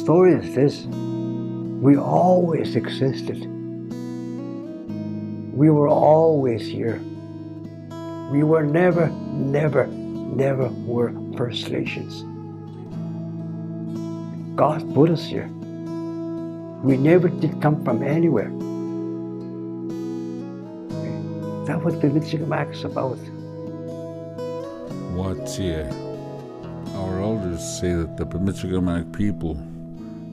story is this: we always existed. We were always here. We were never were First Nations. God put us here. We never did come from anywhere. That's what Pimicikamak is about. Watia. Our elders say that the Pimicikamak people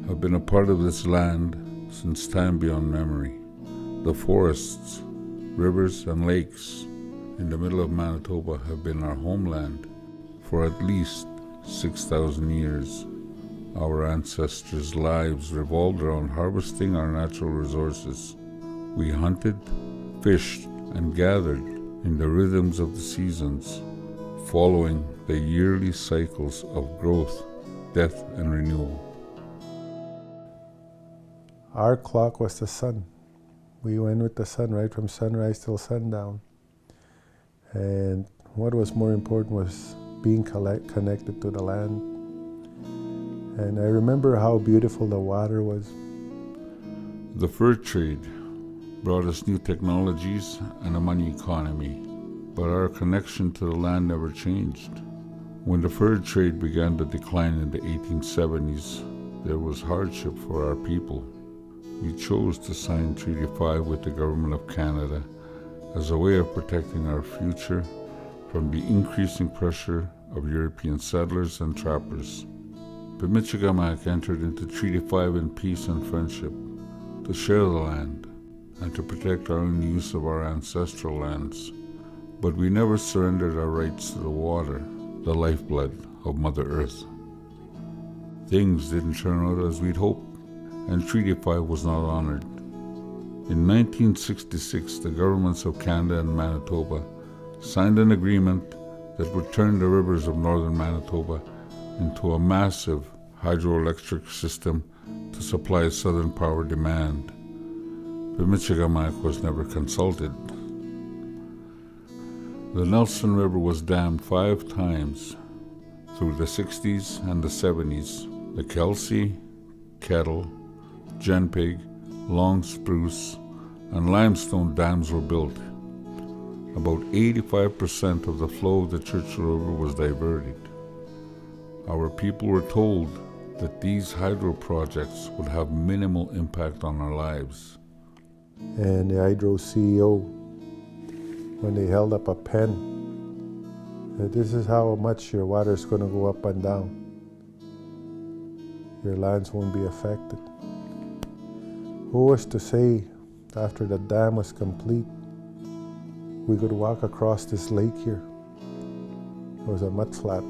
have been a part of this land since time beyond memory. The forests, rivers, and lakes in the middle of Manitoba have been our homeland for at least 6,000 years. Our ancestors' lives revolved around harvesting our natural resources. We hunted, fished, and gathered in the rhythms of the seasons, following the yearly cycles of growth, death, and renewal. Our clock was the sun. We went with the sun right from sunrise till sundown. And what was more important was being connected to the land. And I remember how beautiful the water was. The fur trade brought us new technologies and a money economy, but our connection to the land never changed. When the fur trade began to decline in the 1870s, there was hardship for our people. We chose to sign Treaty 5 with the Government of Canada as a way of protecting our future from the increasing pressure of European settlers and trappers. Pimicikamak entered into Treaty 5 in peace and friendship, to share the land and to protect our own use of our ancestral lands. But we never surrendered our rights to the water, the lifeblood of Mother Earth. Things didn't turn out as we'd hoped, and Treaty 5 was not honored. In 1966, the governments of Canada and Manitoba signed an agreement that would turn the rivers of Northern Manitoba into a massive hydroelectric system to supply southern power demand. Pimicikamak was never consulted. The Nelson River was dammed 5 times through the 60s and the 70s. The Kelsey, Kettle, Genpig, Long Spruce, and Limestone dams were built. About 85% of the flow of the Churchill River was diverted. Our people were told that these hydro projects would have minimal impact on our lives. And the hydro CEO, when they held up a pen, that this is how much your water is going to go up and down. Your lands won't be affected. Who was to say after the dam was complete, we could walk across this lake here? It was a mudflat.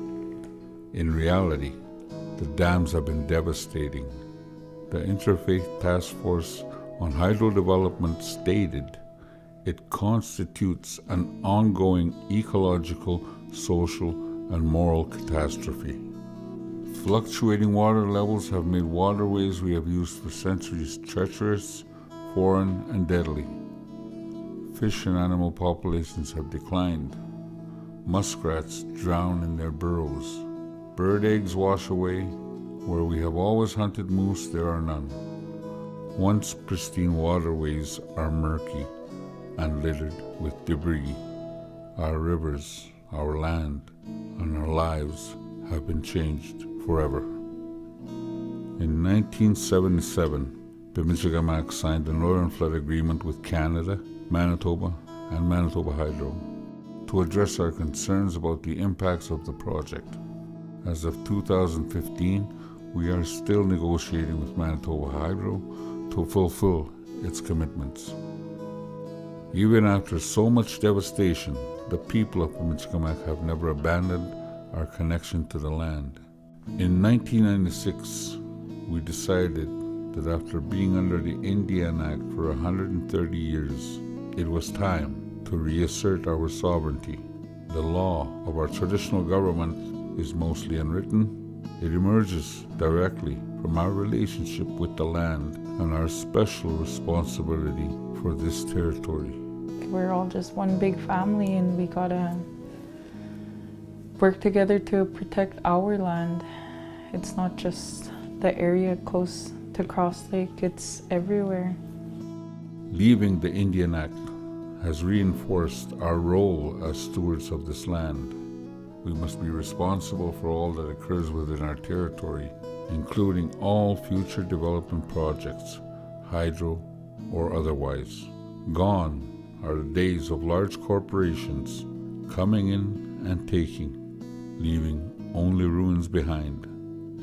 In reality, the dams have been devastating. The Interfaith Task Force on Hydro Development stated it constitutes an ongoing ecological, social, and moral catastrophe. Fluctuating water levels have made waterways we have used for centuries treacherous, foreign, and deadly. Fish and animal populations have declined. Muskrats drown in their burrows. Bird eggs wash away. Where we have always hunted moose, there are none. Once pristine waterways are murky and littered with debris. Our rivers, our land, and our lives have been changed forever. In 1977, Pimicikamak signed the Northern Flood Agreement with Canada, Manitoba, and Manitoba Hydro to address our concerns about the impacts of the project. As of 2015, we are still negotiating with Manitoba Hydro to fulfill its commitments. Even after so much devastation, the people of Pimicikamak have never abandoned our connection to the land. In 1996, we decided that after being under the Indian Act for 130 years, it was time to reassert our sovereignty. The law of our traditional government is mostly unwritten. It emerges directly from our relationship with the land and our special responsibility for this territory. We're all just one big family, and we gotta work together to protect our land. It's not just the area close to Cross Lake, it's everywhere. Leaving the Indian Act has reinforced our role as stewards of this land. We must be responsible for all that occurs within our territory, including all future development projects, hydro or otherwise. Gone are the days of large corporations coming in and taking, leaving only ruins behind.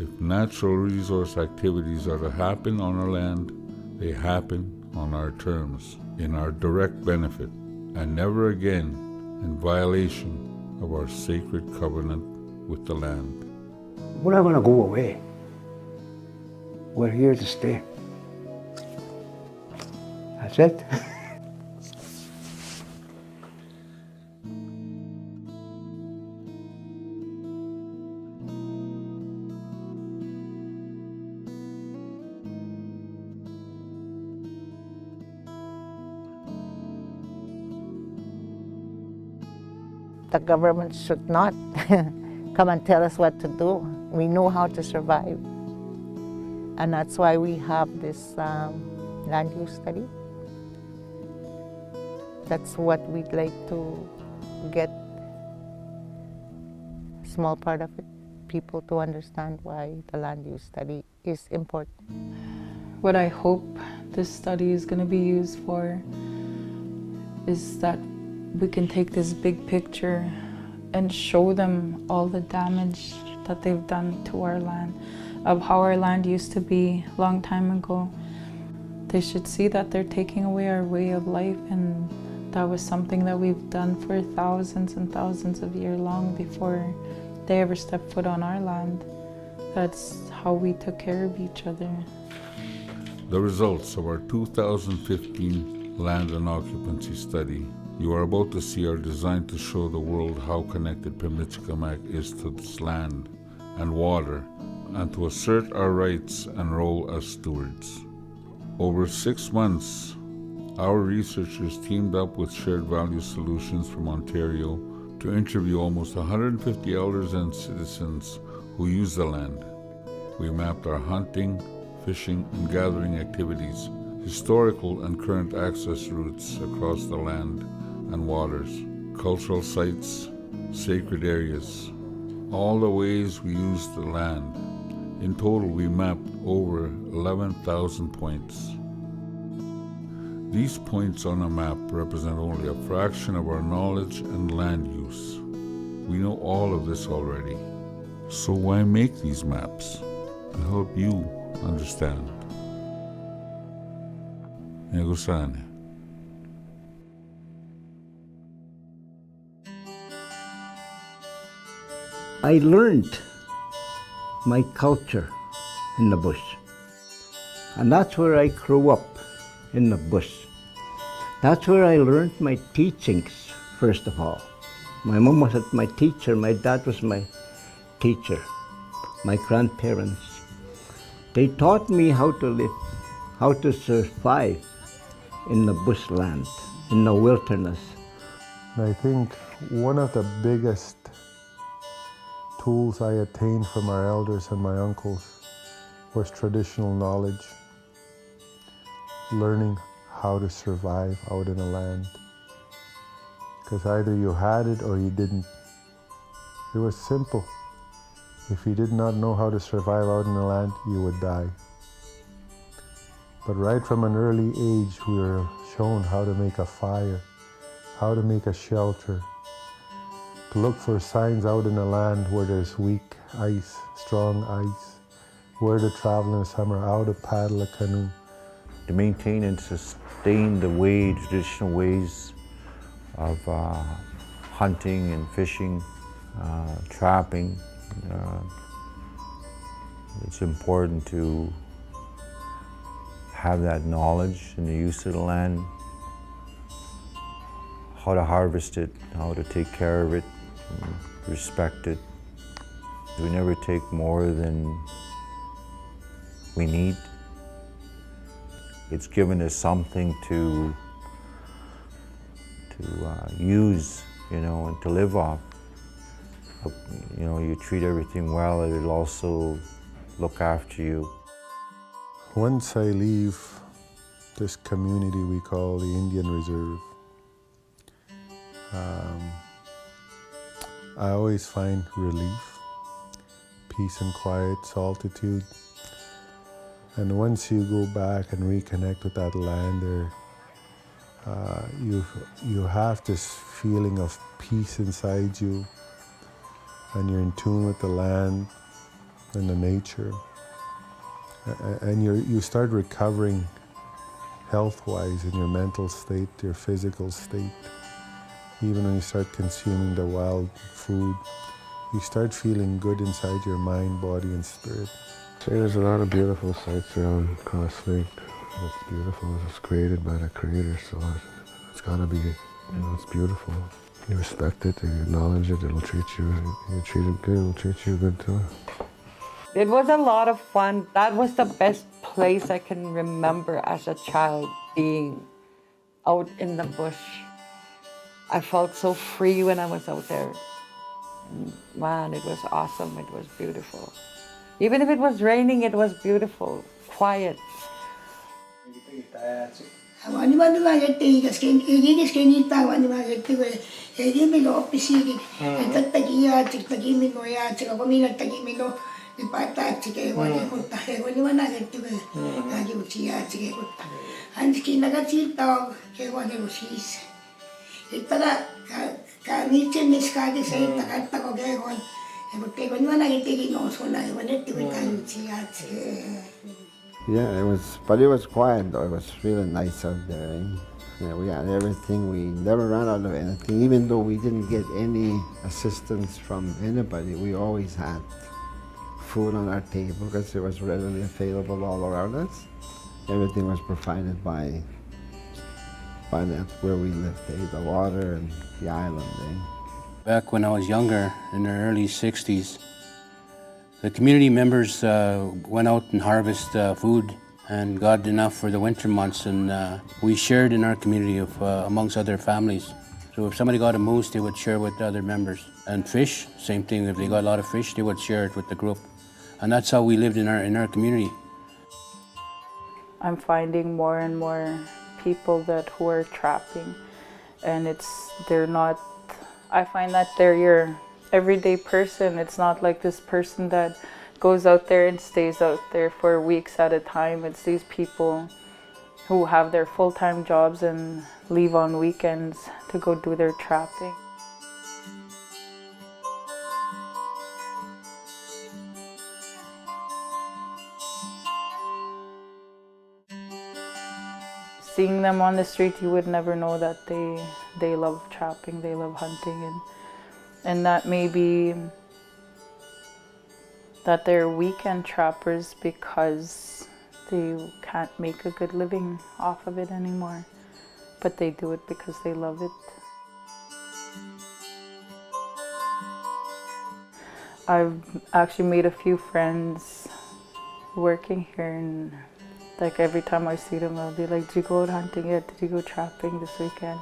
If natural resource activities are to happen on our land, they happen on our terms, in our direct benefit, and never again in violation of our sacred covenant with the land. We're not going to go away. We're here to stay. That's it. The government should not come and tell us what to do. We know how to survive. And that's why we have this land use study. That's what we'd like to get a small part of it, people to understand why the land use study is important. What I hope this study is going to be used for is that we can take this big picture and show them all the damage that they've done to our land, of how our land used to be a long time ago. They should see that they're taking away our way of life, and that was something that we've done for thousands and thousands of years long before they ever stepped foot on our land. That's how we took care of each other. The results of our 2015 land and occupancy study you are about to see are designed to show the world how connected Pimicikamak is to this land and water, and to assert our rights and role as stewards. Over 6 months, our researchers teamed up with Shared Value Solutions from Ontario to interview almost 150 elders and citizens who use the land. We mapped our hunting, fishing, and gathering activities, historical and current access routes across the land and waters, cultural sites, sacred areas, all the ways we use the land. In total, we mapped over 11,000 points. These points on a map represent only a fraction of our knowledge and land use. We know all of this already. So why make these maps? To help you understand. Negusane. I learned my culture in the bush. And that's where I grew up, in the bush. That's where I learned my teachings, first of all. My mom was my teacher, my dad was my teacher, my grandparents. They taught me how to live, how to survive in the bushland, in the wilderness. I think one of the biggest tools I attained from our elders and my uncles was traditional knowledge, learning how to survive out in the land. Because either you had it or you didn't. It was simple. If you did not know how to survive out in the land, you would die. But right from an early age, we were shown how to make a fire, how to make a shelter, to look for signs out in the land where there's weak ice, strong ice, where to travel in the summer, how to paddle a canoe. To maintain and sustain the traditional ways of hunting and fishing, trapping, it's important to have that knowledge in the use of the land, how to harvest it, how to take care of it, and respect it. We never take more than we need. It's given us something to use, and to live off. You treat everything well, it'll also look after you. Once I leave this community we call the Indian Reserve, I always find relief, peace and quiet, solitude. And once you go back and reconnect with that land there, you have this feeling of peace inside you, and you're in tune with the land and the nature, and you start recovering health-wise in your mental state, your physical state. Even when you start consuming the wild food, you start feeling good inside your mind, body, and spirit. There's a lot of beautiful sites around Cross Lake. It's beautiful. It's created by the Creator, so it's gotta be, it's beautiful. You respect it, you acknowledge it, it'll treat you. You treat it good, it'll treat you good too. It was a lot of fun. That was the best place I can remember as a child, being out in the bush. I felt so free when I was out there. Man, it was awesome. It was beautiful. Even if it was raining, it was beautiful, quiet. Yeah, but it was quiet though. It was really nice out there. Eh? Yeah, we had everything. We never ran out of anything. Even though we didn't get any assistance from anybody, we always had food on our table because it was readily available all around us. Everything was provided by that where we lived. Eh? The water and the island. Eh? Back when I was younger, in the early 60s, the community members went out and harvested food and got enough for the winter months, and we shared in our community amongst other families. So if somebody got a moose, they would share with the other members. And fish, same thing. If they got a lot of fish, they would share it with the group. And that's how we lived in our community. I'm finding more and more people who are trapping, and they're not. I find that they're your everyday person. It's not like this person that goes out there and stays out there for weeks at a time. It's these people who have their full-time jobs and leave on weekends to go do their trapping. Seeing them on the street, you would never know that they love trapping, they love hunting, and that maybe that they're weekend trappers because they can't make a good living off of it anymore, but they do it because they love it. I've actually made a few friends working here, and like every time I see them, I'll be like, "Did you go out hunting yet? Did you go trapping this weekend?"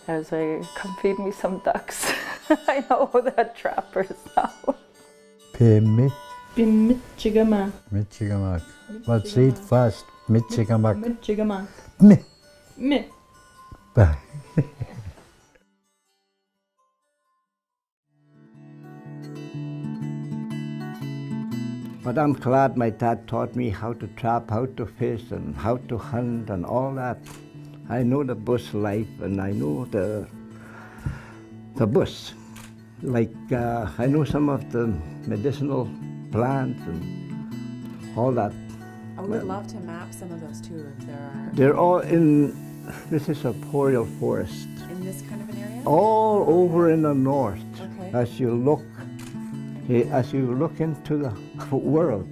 I was like, "Come feed me some ducks." I know that trappers now. Pimicikamak. Pimicikamak. Let's eat fast. Pimicikamak. Pimicikamak. Me. Me. But I'm glad my dad taught me how to trap, how to fish, and how to hunt, and all that. I know the bush life, and I know the bush. Like I know some of the medicinal plants and all that. I would love to map some of those too, if there are. They're all in. This is a boreal forest. In this kind of an area? All over in the north. Okay. As you look into the world.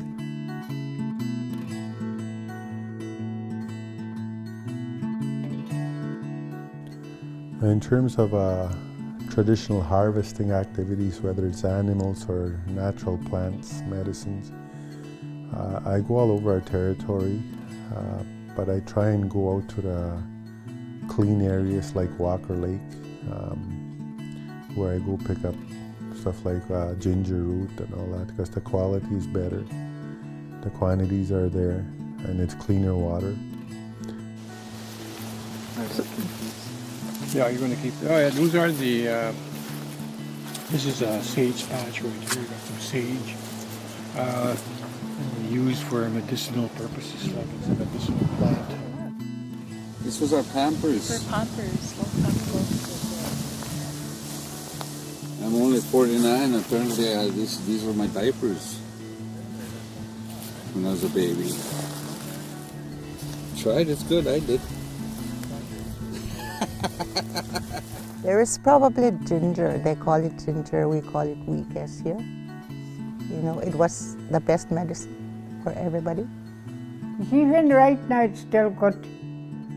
In terms of traditional harvesting activities, whether it's animals or natural plants, medicines, I go all over our territory, but I try and go out to the clean areas like Walker Lake, where I go pick up stuff like ginger root and all that, because the quality is better. the quantities are there, and it's cleaner water. Yeah, you're going to keep. Oh yeah, those are the. This is a sage patch right here. Got some sage. Used for medicinal purposes, like it's a medicinal plant. This was our Pampers. For Pampers, I'm only 49. Apparently, these were my diapers when I was a baby. Tried, it's good. I did. There is probably ginger. They call it ginger. We call it weakest here. You know, it was the best medicine for everybody. Even right now, it's still good.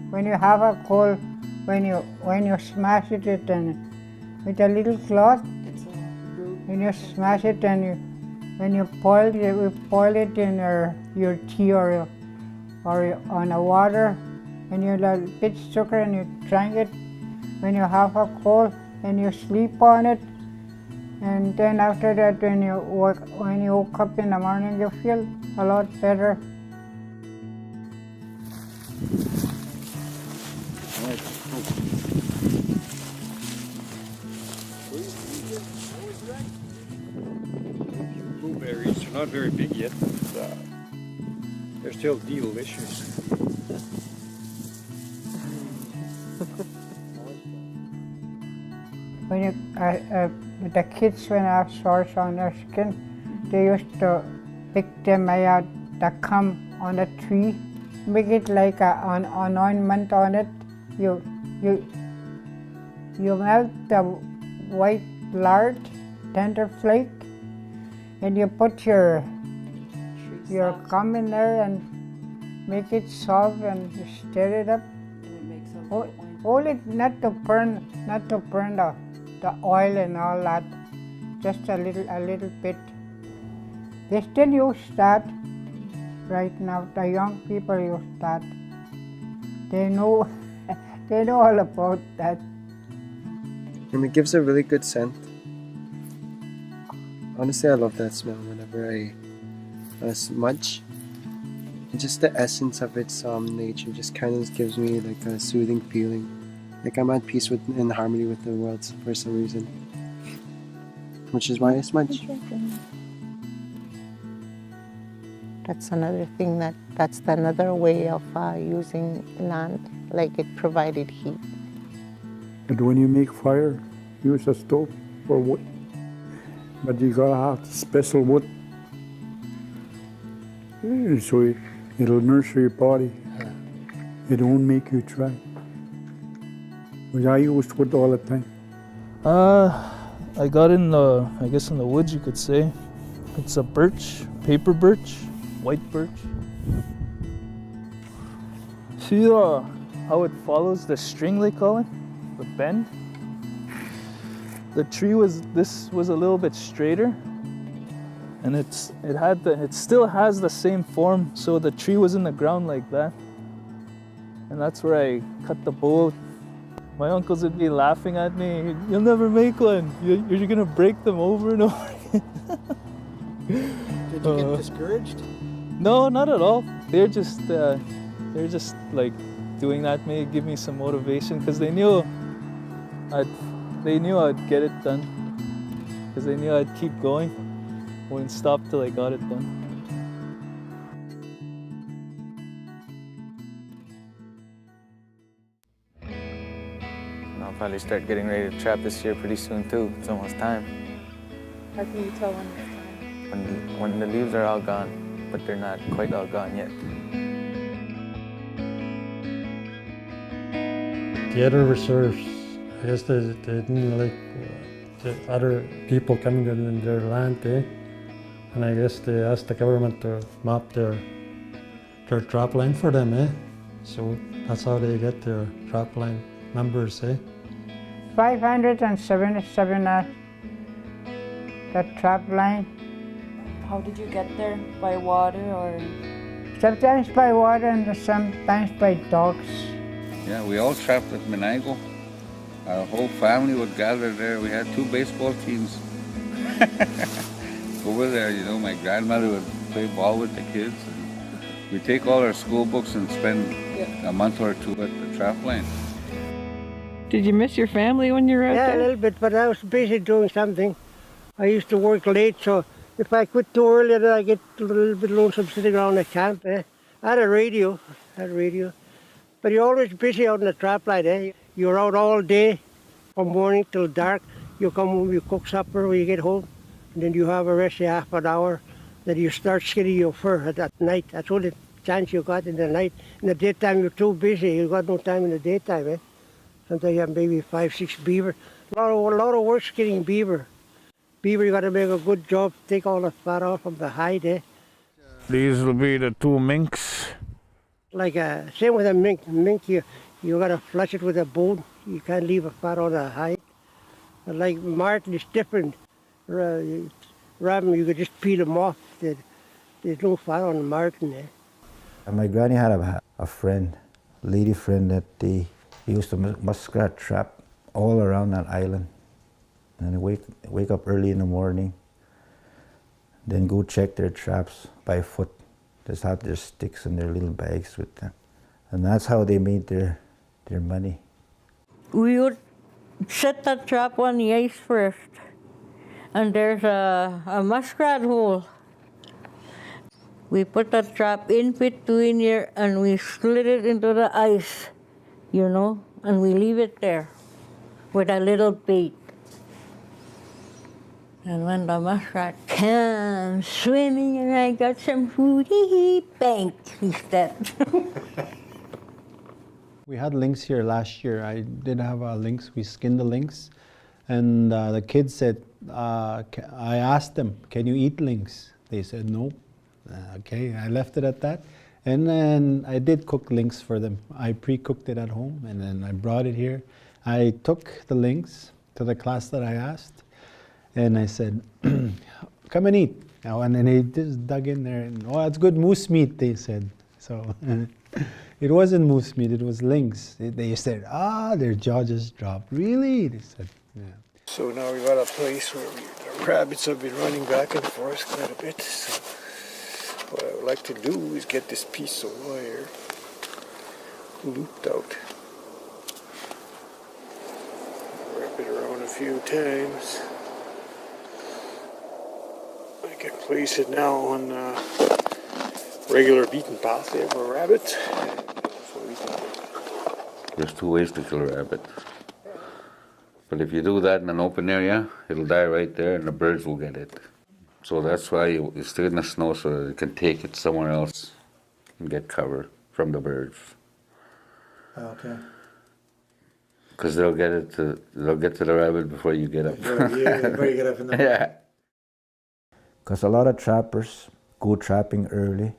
When you have a cold, when you smash it and with a little cloth, when you smash it and when you boil it in your tea or on a water, and you put sugar and you drink it. When you have a cold and you sleep on it, and then after that, when you wake up in the morning, you feel a lot better. Blueberries are not very big yet, but they're still delicious. When the kids, when I have sores on their skin, they used to pick them out that come on a tree, make it like an ointment on it. You melt the white lard, tender flake, and you put your gum in there and make it soft and you stir it up. And it makes a Only not to burn the oil and all that, just a little bit. They still use that right now. The young people use that. They know, they know all about that. And it gives a really good scent. Honestly, I love that smell whenever I smudge. Just the essence of its nature just kind of gives me like a soothing feeling. Like I'm at peace with and harmony with the world for some reason. Which is why I smudge. That's another thing that's another way of using land, like it provided heat. And when you make fire, use a stove or wood. But you gotta have special wood. So it'll nurture your body. It won't make you dry. But I used wood all the time. I got in the woods, you could say. It's a birch, paper birch, white birch. See how it follows the string, they call it, the bend? The tree this was a little bit straighter, and it still has the same form, so the tree was in the ground like that. And that's where I cut the bow. My uncles would be laughing at me, "You'll never make one. You're gonna break them over and over again." Did you get discouraged? No, not at all. They're just like doing that may give me some motivation because they knew I'd get it done. Because they knew I'd keep going. Wouldn't stop till I got it done. I'll probably start getting ready to trap this year pretty soon too. It's almost time. How can you tell when it's time? When the leaves are all gone, but they're not quite all gone yet. The other reserves, I guess they didn't like the other people coming in their land, eh? And I guess they asked the government to map their trap line for them, eh? So that's how they get their trap line numbers, eh? 577 the trap line. How did you get there? By water or? Sometimes by water and sometimes by dogs. Yeah, we all trapped at Menaigo. Our whole family would gather there. We had 2 baseball teams over there. You know, my grandmother would play ball with the kids. We take all our school books and spend a month or two at the trap line. Did you miss your family when you were out Yeah, there? a little bit, but I was busy doing something. I used to work late, so if I quit too early, then I get a little bit lonesome sitting around the camp. I had a radio, but you're always busy out in the trap line. You're out all day, from morning till dark. You come home, you cook supper when you get home, and then you have a rest of half an hour. Then you start skinning your fur at night. That's the only chance you got in the night. In the daytime, you're too busy. You got no time in the daytime. Sometimes you have maybe 5, 6 beaver. A lot of work skinning beaver. Beaver, you got to make a good job, take all the fat off from the hide. These will be the two minks. Like same with a mink. Mink, you got to flush it with a bone. You can't leave a fat on the hide. But like marten is different. Rabbit, you could just peel them off. There's no fat on the marten. My granny had a friend, lady friend, that he used to muskrat trap all around that island. And they wake up early in the morning, then go check their traps by foot. Just have their sticks and their little bags with them. And that's how they made their money. We would set that trap on the ice first. And there's a muskrat hole. We put that trap in between here and we slid it into the ice, and we leave it there with a little bait. And when the muskrat comes swimming and I got some food, bang, he's dead. We had lynx here last year. I did have a lynx. We skinned the lynx. And the kids said, I asked them, can you eat lynx? They said no. Okay, I left it at that. And then I did cook lynx for them. I pre-cooked it at home and then I brought it here. I took the lynx to the class that I asked. And I said, come and eat. And then they just dug in there and, oh, that's good moose meat, they said. So it wasn't moose meat, it was lynx. They said, their jaw just dropped. Really? They said, yeah. So now we got a place where the rabbits have been running back and forth quite a bit. So what I would like to do is get this piece of wire looped out. Wrap it around a few times. I can place it now on a regular beaten path there for rabbits. There's two ways to kill a rabbit. But if you do that in an open area, it'll die right there and the birds will get it. So that's why you stick it in the snow so that it can take it somewhere else and get cover from the birds. Okay. Because they'll get to the rabbit before you get up. Before you get up in the morning. Yeah. Because a lot of trappers go trapping early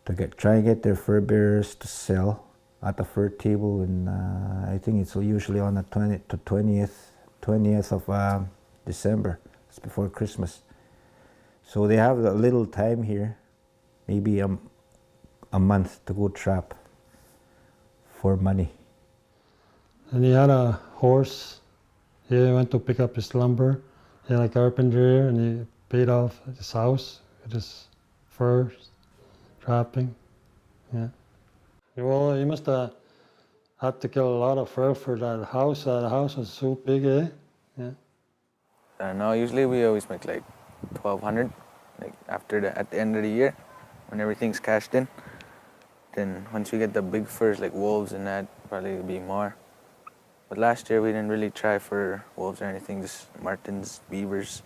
to try and get their fur bearers to sell at the fur table, and I think it's usually on the 20th of December. It's before Christmas. So they have a little time here, maybe a month to go trap for money. And he had a horse. He went to pick up his lumber. He had a carpenter here, and he paid off his house with his furs, trapping. Yeah. Well, he must have had to kill a lot of fur for that house. That house was so big, eh? Yeah. No, usually we always make like 1,200, like at the end of the year, when everything's cashed in. Then once we get the big furs like wolves and that, probably it'll be more. But last year we didn't really try for wolves or anything, just martens, beavers.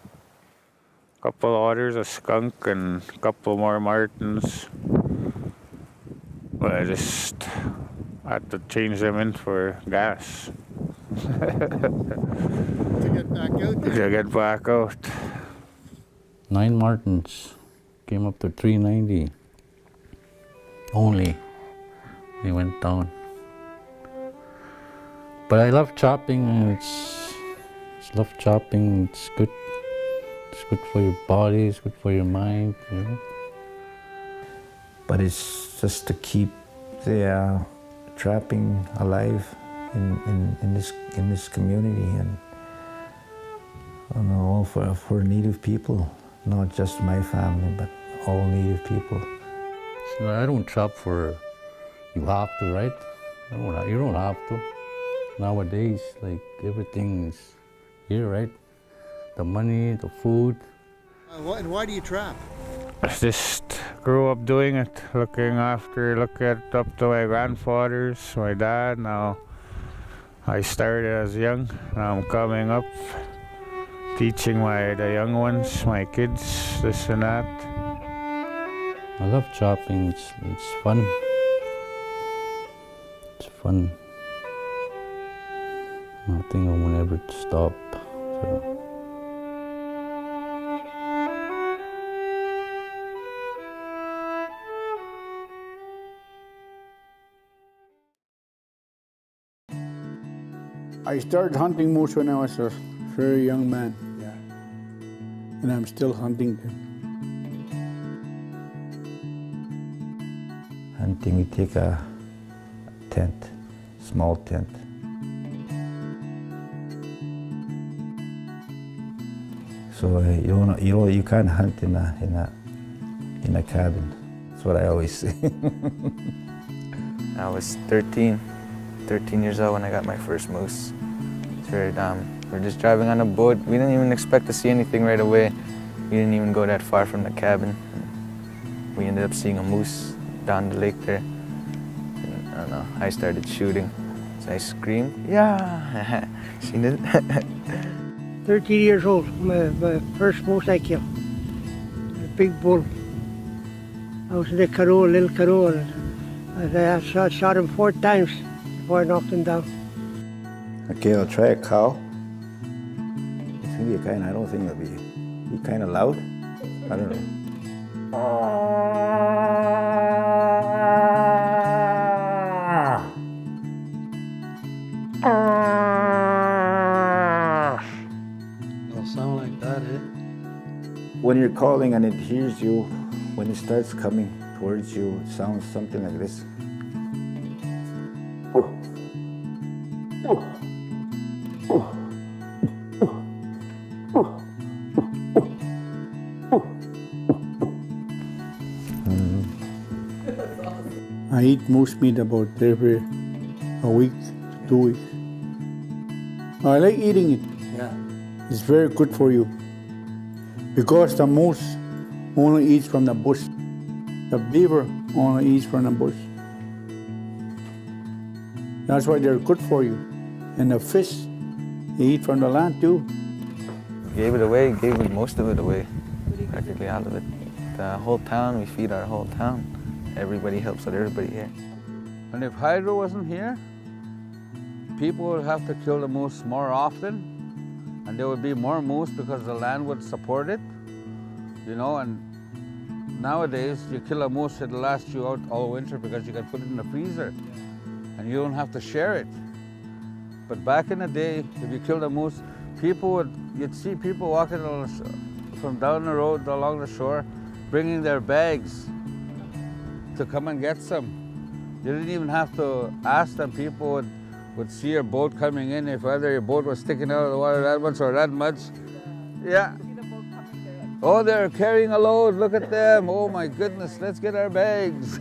Couple otters, a skunk, and a couple more martens. But I just had to change them in for gas. To get back out there. To get back out. 9 martens came up to 390. Only they went down. But I love chopping, and it's good. It's good for your body, it's good for your mind, But it's just to keep the trapping alive in this community, and all for Native people, not just my family, but all Native people. I don't shop for you have to, right? You don't have to. Nowadays, like everything's here, right? The money, the food. And why do you trap? I just grew up doing it, looking up to my grandfathers, my dad. Now I started as young. Now I'm coming up, teaching the young ones, my kids, this and that. I love chopping. It's fun. It's fun. I think I won't ever stop. So. I started hunting moose when I was a very young man. Yeah. And I'm still hunting them. Hunting, we take a tent, small tent. So you can't hunt in a cabin. That's what I always say. I was 13 years old when I got my first moose. It's very we're just driving on a boat. We didn't even expect to see anything right away. We didn't even go that far from the cabin. We ended up seeing a moose down the lake there. And, I don't know, I started shooting. So I screamed, yeah! Seen it? 13 years old, my first moose I killed. A big bull. I was in a canoe, a little canoe, and I shot him 4 times before I knocked him down. Okay, I'll try a cow. It's gonna be I don't think it'll be kind of loud. I don't know. It'll sound like that, eh? When you're calling and it hears you, when it starts coming towards you, it sounds something like this. I eat moose meat about every a week, 2 weeks. I like eating it. Yeah. It's very good for you. Because the moose only eats from the bush. The beaver only eats from the bush. That's why they're good for you. And the fish, they eat from the land too. Gave it away, gave most of it away. Practically all of it. The whole town, we feed our whole town. Everybody helps out everybody here. And if hydro wasn't here, people would have to kill the moose more often, and there would be more moose because the land would support it, you know, and nowadays you kill a moose, it'll last you out all winter because you can put it in the freezer and you don't have to share it. But back in the day, if you killed a moose, you'd see people walking from down the road along the shore, bringing their bags to come and get some. You didn't even have to ask them. People would see your boat coming in, if whether your boat was sticking out of the water that much or that much. Yeah. Oh, they're carrying a load, look at them. Oh my goodness, let's get our bags.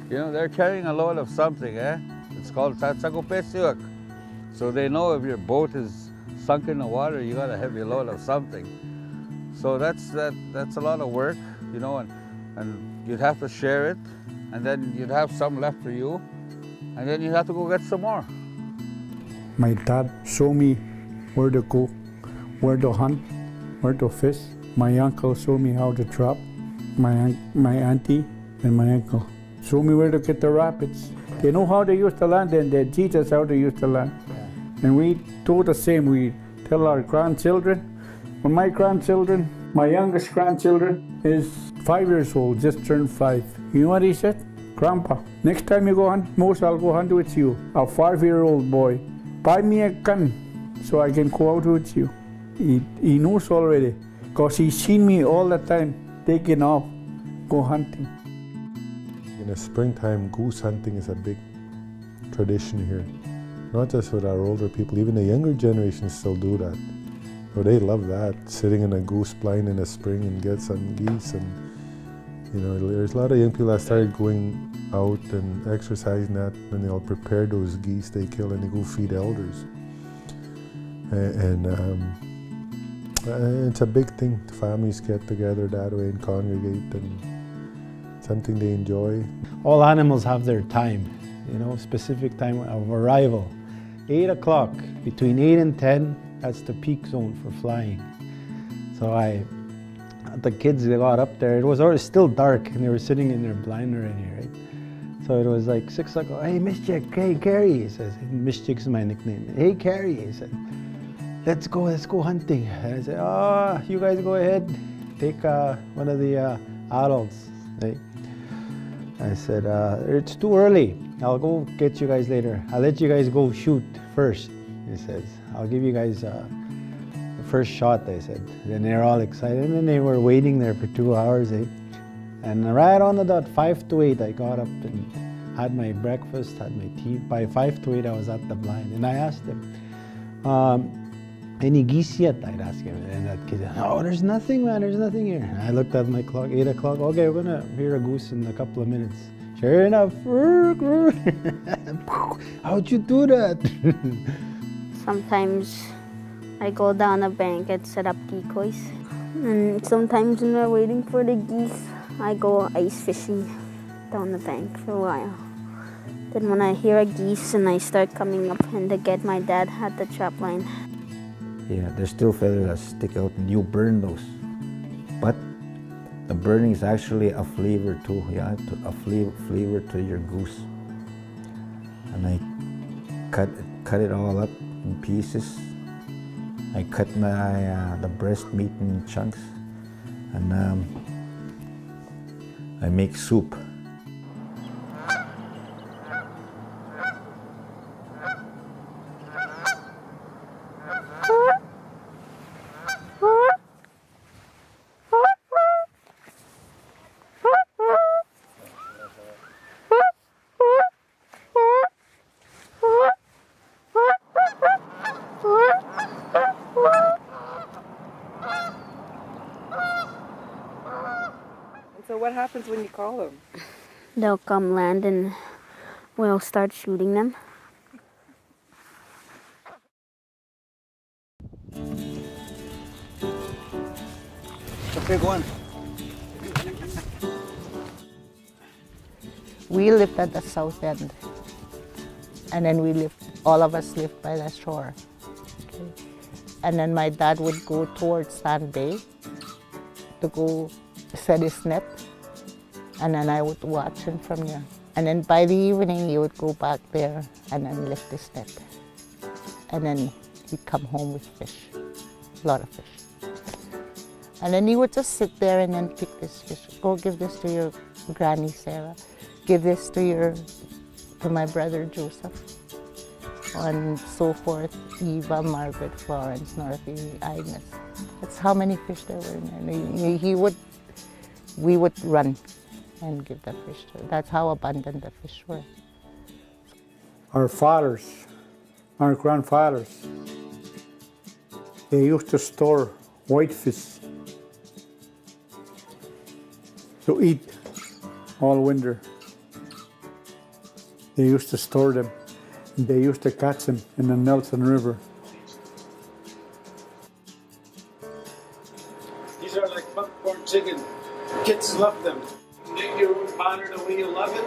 You know, they're carrying a load of something, eh? It's called Tatsagopesiuk. So they know if your boat is sunk in the water, you got a heavy load of something. So that's a lot of work, you know, and you'd have to share it, and then you'd have some left for you, and then you'd have to go get some more. My dad showed me where to go, where to hunt, where to fish. My uncle showed me how to trap. My auntie and my uncle showed me where to get the rapids. They know how to use the land, and they teach us how to use the land. And we do the same. We tell our grandchildren. When my grandchildren, my youngest grandchildren is 5 years old, just turned 5. You know what he said? Grandpa, next time you go hunt moose, I'll go hunt with you. A 5-year-old boy. Buy me a gun so I can go out with you. He knows already, because he's seen me all the time taking off, go hunting. In the springtime, goose hunting is a big tradition here. Not just with our older people, even the younger generations still do that. But they love that, sitting in a goose blind in the spring and get some geese. And You know, there's a lot of young people that started going out and exercising that, and they'll prepare those geese they kill and they go feed elders. And it's a big thing. Families get together that way and congregate, and something they enjoy. All animals have their time, you know, specific time of arrival. 8 o'clock, between 8 and 10, that's the peak zone for flying. So the kids, they got up there, it was already still dark and they were sitting in their blind already, right? So it was like 6 o'clock, hey Mischik, hey Carrie, he says, Mischik's my nickname. Hey Carrie, he said, let's go hunting. And I said, oh, you guys go ahead, take one of the adults. Right? I said, it's too early. I'll go get you guys later. I'll let you guys go shoot first, he says. I'll give you guys the first shot, I said. And they're all excited. And then they were waiting there for 2 hours, eh? And right on the dot, 5 to 8, I got up and had my breakfast, had my tea. By 5 to 8, I was at the blind. And I asked him, any geese yet? I'd ask him. And that kid said, oh, there's nothing, man, there's nothing here. And I looked at my clock, 8 o'clock. Okay, we're gonna hear a goose in a couple of minutes. Sure enough, how'd you do that? Sometimes I go down a bank and set up decoys. And sometimes when we're waiting for the geese, I go ice fishing down the bank for a while. Then when I hear a geese and I start coming up and to get my dad at the trap line. Yeah, there's still feathers that stick out and you burn those. But the burning is actually a flavor too, yeah, a flavor to your goose. And I cut it all up in pieces. I cut the breast meat in chunks, and I make soup. So what happens when you call them? They'll come land and we'll start shooting them. Okay, go on. We lived at the south end, and then all of us lived by the shore. Okay. And then my dad would go towards Sand Bay to go set his net, and then I would watch him from there. And then by the evening, he would go back there and then lift his net. And then he'd come home with fish, a lot of fish. And then he would just sit there and then pick this fish. Go give this to your granny Sarah. Give this to my brother Joseph. And so forth, Eva, Margaret, Florence, Northie, Agnes. That's how many fish there were in there. We would run and give the fish to her. That's how abundant the fish were. Our fathers, our grandfathers, they used to store whitefish to eat all winter. They used to store them. And they used to catch them in the Nelson River. These are like popcorn chicken. Kids love them. Make your own batter the way you love it.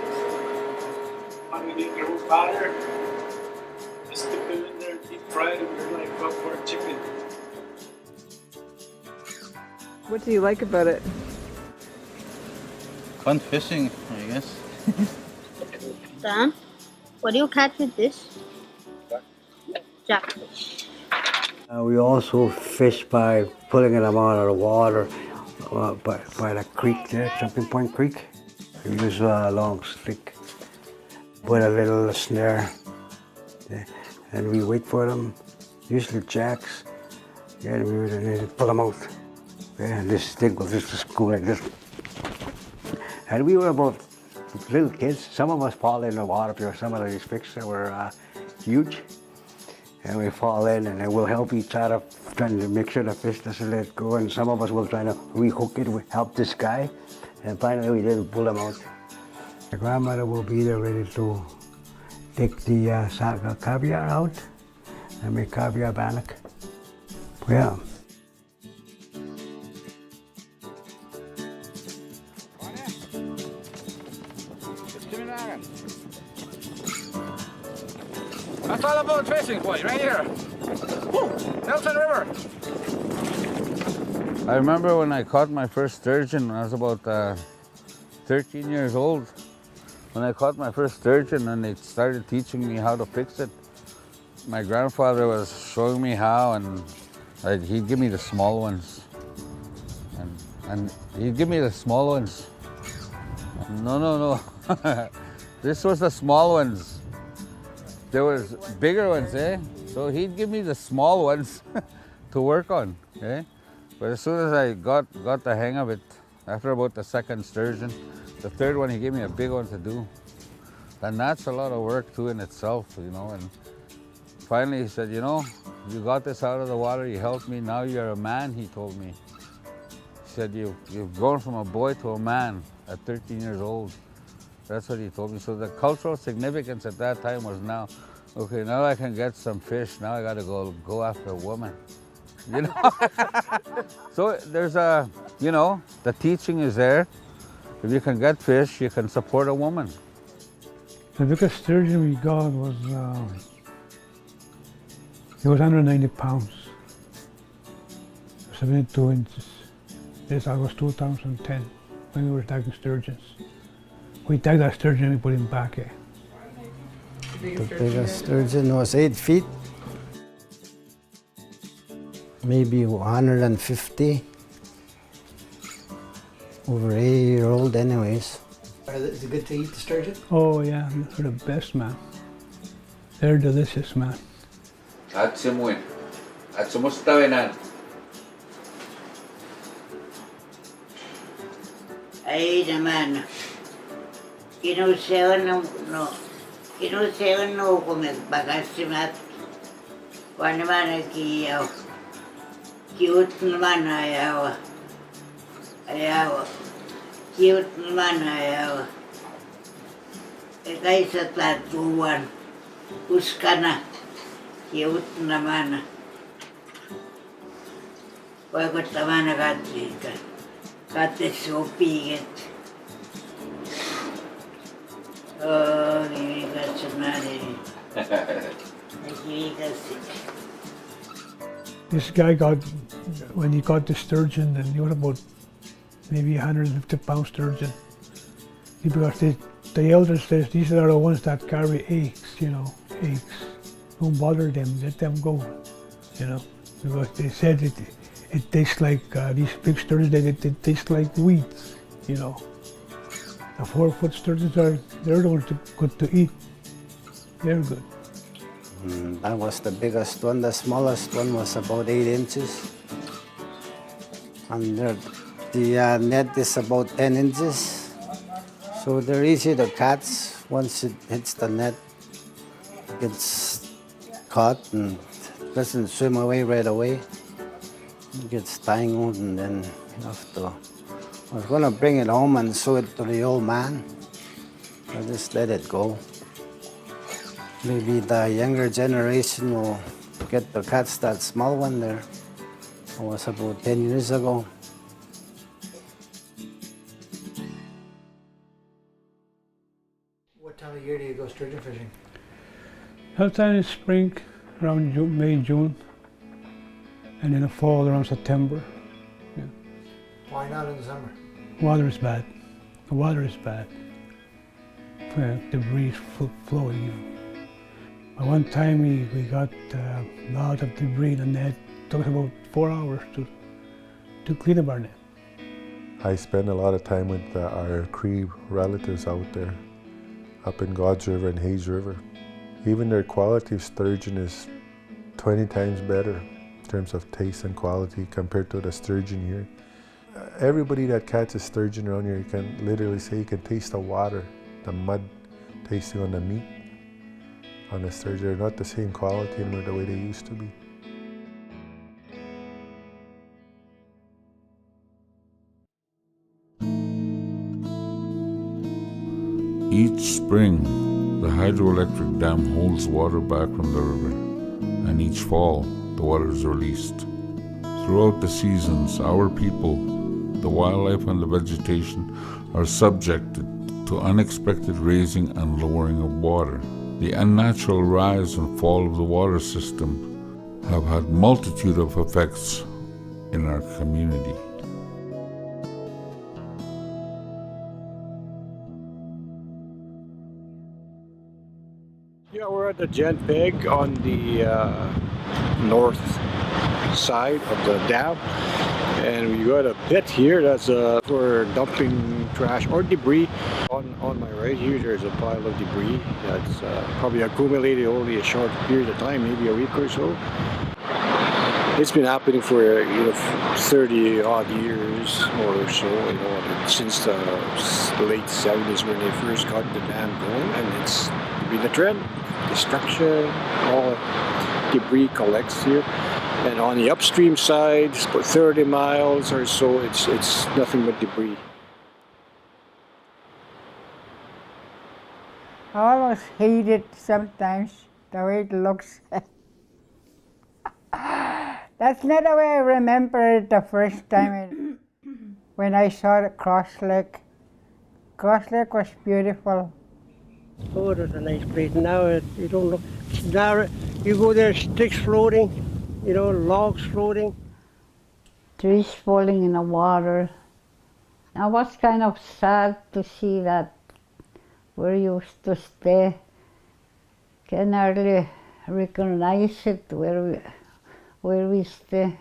When you make your own batter, just dip them in there, deep fried, and they're like popcorn chicken. What do you like about it? Fun fishing, I guess. Sam, what do you catch with this? Jackfish. We also fish by pulling them out of the water by the creek there, Jumping Point Creek. We use a long stick, put a little snare, and we wait for them, usually jacks, and we pull them out. And this stick will just go like this. And we were about little kids. Some of us fall in the water because some of these fish that were huge. And we fall in and then we'll help each other trying to make sure the fish doesn't let go. And some of us will try to rehook it, we help this guy. And finally we did pull them out. My grandmother will be there ready to take the caviar out and make caviar bannock. Yeah. That's all about fishing, boy, right here. Woo! Nelson River. I remember when I caught my first sturgeon when I was about 13 years old. When I caught my first sturgeon and they started teaching me how to fix it. My grandfather was showing me how, and he'd give me the small ones. And he'd give me the small ones. No. This was the small ones. There was bigger ones, eh? So he'd give me the small ones to work on, eh? But as soon as I got the hang of it, after about the second sturgeon, the third one he gave me a big one to do. And that's a lot of work too in itself, you know. And finally he said, you know, you got this out of the water, you helped me, now you're a man, he told me. He said, you've grown from a boy to a man at 13 years old. That's what he told me. So the cultural significance at that time was now, okay, now I can get some fish, now I gotta go after a woman. You know? So there's you know, the teaching is there. If you can get fish, you can support a woman. The biggest sturgeon we got was, it was 190 pounds, 72 inches. This was 2010 when we were tagging sturgeons. We tagged that sturgeon and we put him back here. The biggest sturgeon was 8 feet, maybe 150, over 8-year-old anyways. Is it good to eat the sturgeon? Oh yeah, they're the best, man. They're delicious, man. At Simuin. At Sumustawinan. Ay naman, kinusayawan no kung nagbakasimat. Kung naman nagkiyaw. Cute naman ayaw. Cute naman ayaw. Kaya sa tatuan, puska na. Cute naman. Pagkat naman nakatika. Kate supigit. Oh, nilikas naman This guy when he caught the sturgeon, and he was about maybe 150 pound sturgeon. Because the elders says these are the ones that carry eggs, you know, eggs. Don't bother them, let them go, you know. Because they said it tastes like, these big sturgeons, it tastes like weeds, you know. The 4-foot sturgeons they're the ones good to eat. They're good. That was the biggest one. The smallest one was about 8 inches. And the net is about 10 inches. So they're easy to catch. Once it hits the net, it gets caught and doesn't swim away right away. It gets tangled and then you have to... I was going to bring it home and show it to the old man. I just let it go. Maybe the younger generation will get to catch that small one there. It was about 10 years ago. What time of year do you go sturgeon fishing? Sometime in spring, around May, June, and in the fall around September. Yeah. Why not in the summer? Water is bad. The water is bad. Debris flowing. You know. At one time we got a lot of debris in the net. It took us about 4 hours to clean up our net. I spend a lot of time with our Cree relatives out there, up in God's River and Hayes River. Even their quality of sturgeon is 20 times better in terms of taste and quality compared to the sturgeon here. Everybody that catches sturgeon around here, you can literally say you can taste the water, the mud tasting on the meat on the sturgeon. They're not the same quality anymore the way they used to be. Each spring, the hydroelectric dam holds water back from the river, and each fall, the water is released. Throughout the seasons, our people, the wildlife and the vegetation are subjected to unexpected raising and lowering of water. The unnatural rise and fall of the water system have had multitude of effects in our community. Yeah, we're at the Gent Peg on the north side of the dam, and we got a pit here that's for dumping trash or debris. On my right here, there's a pile of debris that's probably accumulated only a short period of time, maybe a week or so. It's been happening for 30 odd years or so, since the late 70s when they first got the dam going, and it's been a trend. Destruction, all debris collects here, and on the upstream side, for 30 miles or so, it's nothing but debris. I almost hate it sometimes, the way it looks. That's not the way I remember it the first time when I saw the Cross Lake. Cross Lake was beautiful. Oh, it was a nice place. Now you don't look. Now you go there, sticks floating, logs floating. Trees falling in the water. I was kind of sad to see that we used to stay. Can hardly recognize it where we stay.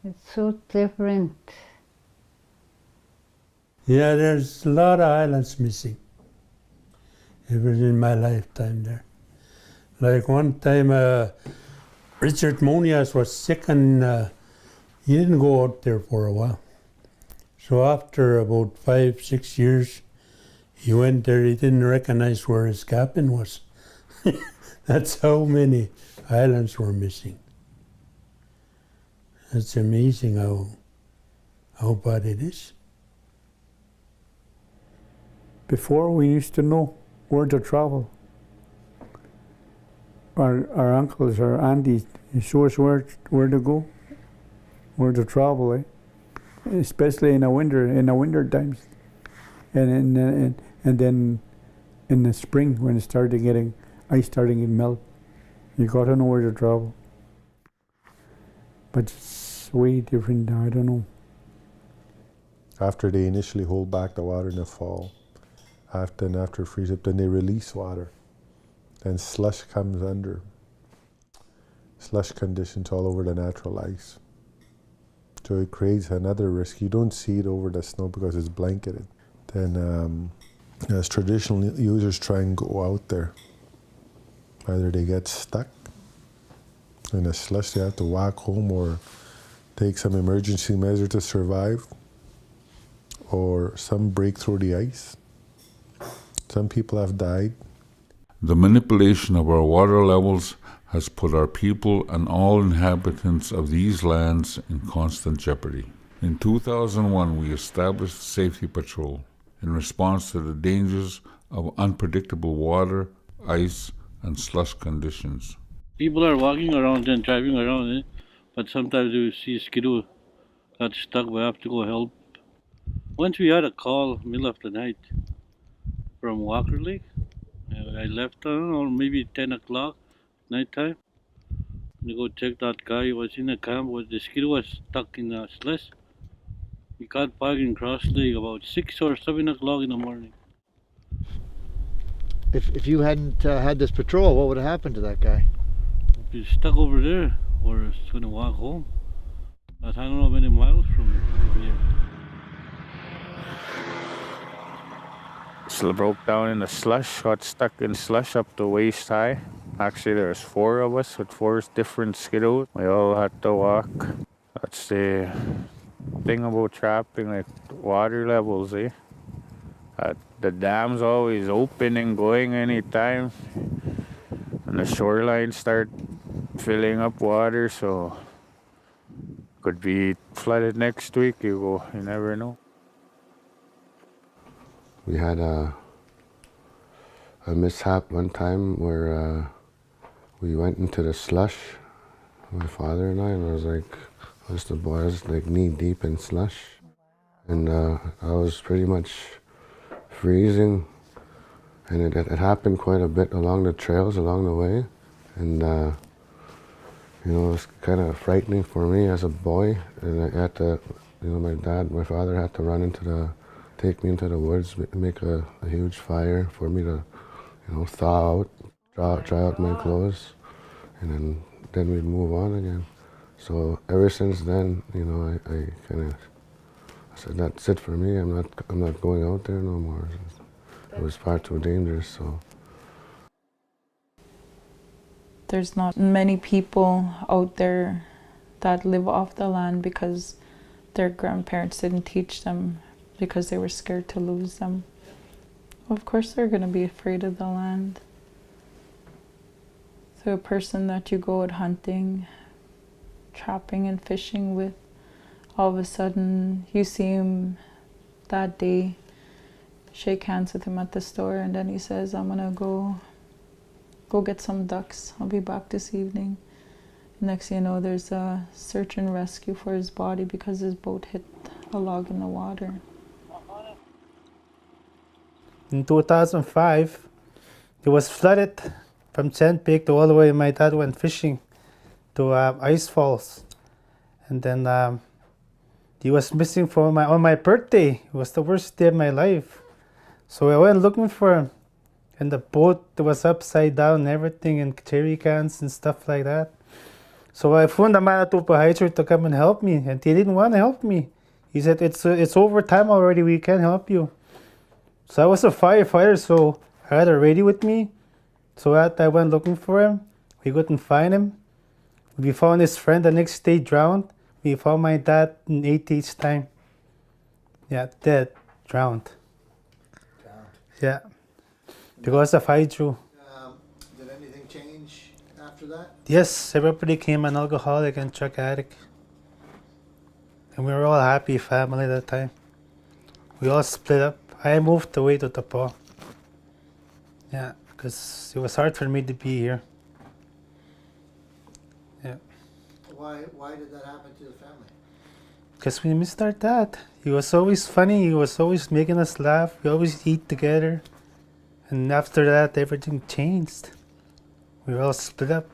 It's so different. Yeah, there's a lot of islands missing. It was in my lifetime there. Like one time, Richard Monias was sick and he didn't go out there for a while. So after about 5-6 years, he went there. He didn't recognize where his cabin was. That's how many islands were missing. It's amazing how bad it is. Before we used to know where to travel. Our uncles, our aunties, show us where to go, where to travel, especially in the winter times, and then in the spring when it started getting ice starting to melt. You got to know where to travel. But it's way different now. I don't know. After they initially hold back the water in the fall, after freeze up, then they release water. Then slush comes under. Slush conditions all over the natural ice. So it creates another risk. You don't see it over the snow because it's blanketed. Then as traditional users try and go out there, either they get stuck in the slush, they have to walk home or take some emergency measure to survive, or some break through the ice. Some people have died. The manipulation of our water levels has put our people and all inhabitants of these lands in constant jeopardy. In 2001, we established a safety patrol in response to the dangers of unpredictable water, ice, and slush conditions. People are walking around and driving around, but sometimes we see skidoo got stuck, we have to go help. Once we had a call middle of the night from Walker Lake. I left, I don't know, maybe 10 o'clock nighttime. To go check that guy. He was in a camp. The skidoo was stuck in a slush. He got back in Cross Lake about 6 or 7 o'clock in the morning. If you hadn't had this patrol, what would have happened to that guy? He's stuck over there, or he's going to walk home. But I don't know many miles from here. Broke down in the slush, got stuck in slush up to waist high. Actually, there's 4 of us with 4 different skidoos. We all had to walk. That's the thing about trapping, like water levels, the dam's always open and going anytime. And the shorelines start filling up water, so could be flooded next week. You never know. We had a mishap one time where we went into the slush, my father and I was like, I was like knee deep in slush. And I was pretty much freezing. And it happened quite a bit along the trails along the way. And you know, it was kind of frightening for me as a boy. And I had to, you know, my father had to take me into the woods, make a huge fire for me to, you know, thaw out, dry out my clothes, and then we'd move on again. So ever since then, you know, I said that's it for me. I'm not going out there no more. It was far too dangerous. So there's not many people out there that live off the land because their grandparents didn't teach them, because they were scared to lose them. Of course they're going to be afraid of the land. So a person that you go out hunting, trapping and fishing with, all of a sudden you see him that day, shake hands with him at the store, and then he says, I'm gonna go get some ducks, I'll be back this evening. Next thing you know, there's a search and rescue for his body because his boat hit a log in the water. In 2005, it was flooded from Sand Peak to all the way. My dad went fishing to Ice Falls, and then he was missing on my birthday. It was the worst day of my life. So I went looking for him, and the boat was upside down and everything, and jerry cans and stuff like that. So I phoned the Manitoba hiker to come and help me, and he didn't want to help me. He said, it's over time already, we can't help you. So I was a firefighter, so I had a radio with me. So I went looking for him. We couldn't find him. We found his friend the next day drowned. We found my dad in 8 days' time. Yeah, dead, drowned. Yeah, because of hydro. Did anything change after that? Yes, everybody became an alcoholic and drug addict. And we were all a happy family at that time. We all split up. I moved away to Tapa. Yeah, because it was hard for me to be here. Yeah. Why did that happen to the family? Because we missed our dad. He was always funny. He was always making us laugh. We always eat together. And after that, everything changed. We were all split up.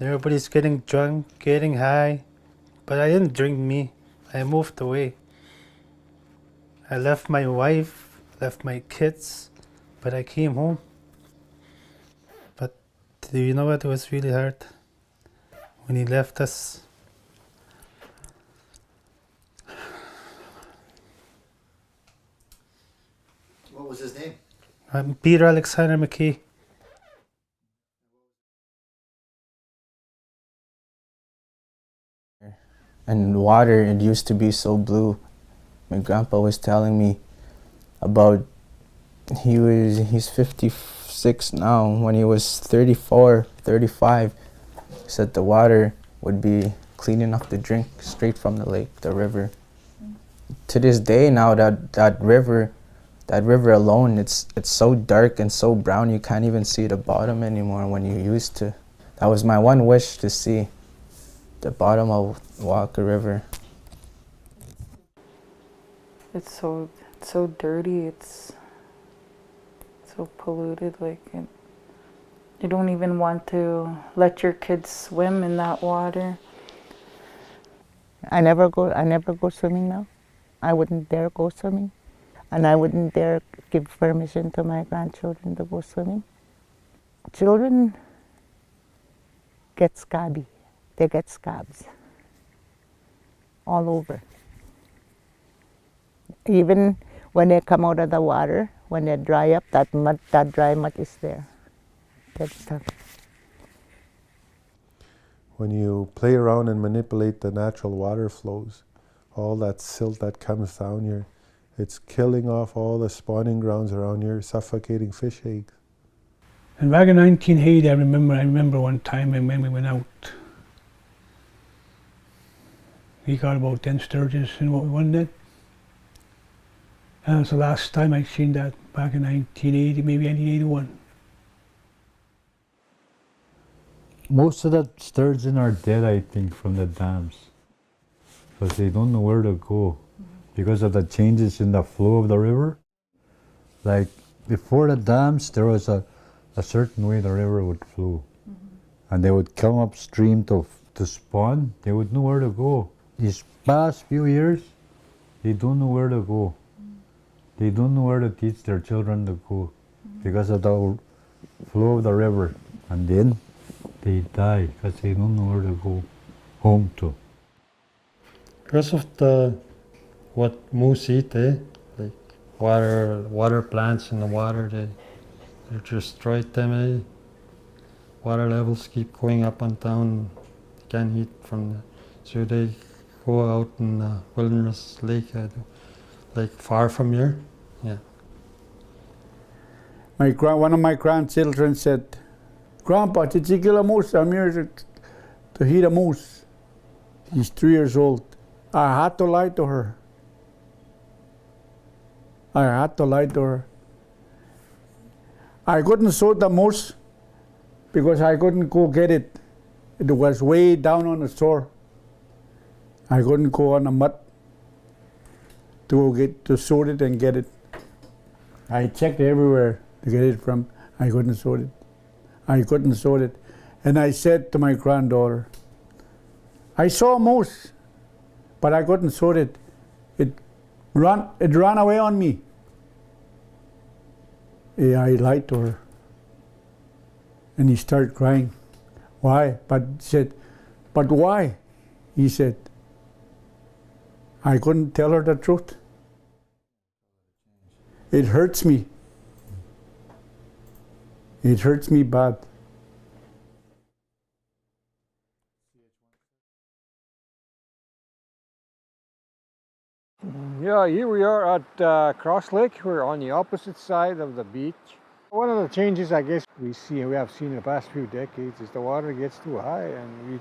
Everybody's getting drunk, getting high. But I didn't drink me. I moved away. I left my wife, left my kids, but I came home. But do you know what? It was really hard when he left us. What was his name? I'm Peter Alexander McKay. And water, it used to be so blue. My grandpa was telling me about, he's 56 now. When he was 34, 35, he said the water would be clean enough to drink straight from the lake, the river. To this day now, that river alone, it's so dark and so brown you can't even see the bottom anymore when you used to. That was my one wish, to see the bottom of Walker River. It's so dirty, it's so polluted, like you don't even want to let your kids swim in that water. I never go swimming now. I wouldn't dare go swimming. And I wouldn't dare give permission to my grandchildren to go swimming. Children get scabby. They get scabs all over. Even when they come out of the water, when they dry up, that dry mud is there. That stuff. When you play around and manipulate the natural water flows, all that silt that comes down here, it's killing off all the spawning grounds around here, suffocating fish eggs. And back in 1980, I remember one time when we went out, we got about 10 sturgeons in one net. That was the last time I seen that, back in 1980, maybe 1981. Most of the sturgeon are dead, I think, from the dams, because they don't know where to go because of the changes in the flow of the river. Like before the dams, there was a certain way the river would flow, and they would come upstream to spawn. They would know where to go. These past few years, they don't know where to go. They don't know where to teach their children to go because of the flow of the river, and then they die because they don't know where to go home to. Because of what moose eat, like water plants in the water, they destroyed them. Water levels keep going up and down. They can't eat from so they go out in Wilderness Lake, like far from here. Yeah. One of my grandchildren said, "Grandpa, did you kill a moose? I'm here to eat a moose." He's 3 years old. I had to lie to her. I couldn't shoot the moose because I couldn't go get it. It was way down on the shore. I couldn't go on the mud to shoot it and get it. I checked everywhere to get it from. I couldn't shoot it. And I said to my granddaughter, "I saw a moose, but I couldn't shoot it. It ran away on me." Yeah, I lied to her. And he started crying. Why? But said, "But why?" He said, I couldn't tell her the truth. It hurts me. It hurts me bad. Yeah, here we are at Cross Lake. We're on the opposite side of the beach. One of the changes I guess we have seen in the past few decades is the water gets too high, and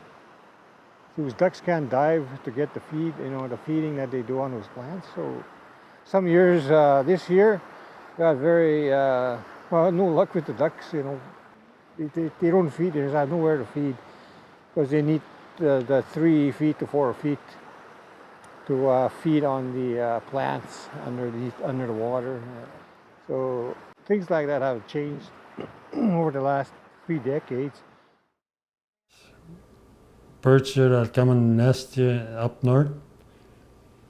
those ducks can't dive to get the feed, the feeding that they do on those plants. So some years, this year, we had very no luck with the ducks. They don't feed. There's nowhere to feed because they need the 3 feet to 4 feet to feed on the plants under the water. So things like that have changed over the last 3 decades. Birds here that come and nest here up north,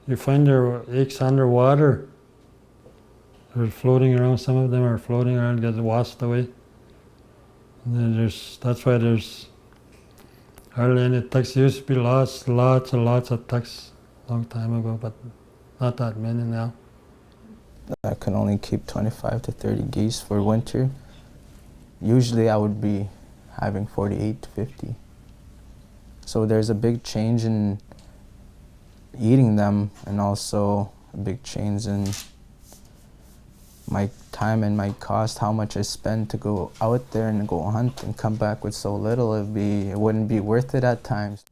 you find their eggs underwater. They're floating around. Some of them are floating around, get washed away. And then that's why there's hardly any ducks. There used to be lots and lots of ducks a long time ago, but not that many now. I can only keep 25 to 30 geese for winter. Usually I would be having 48 to 50. So there's a big change in eating them, and also a big change in my time and my cost, how much I spend to go out there and go hunt and come back with so little. It wouldn't be worth it at times.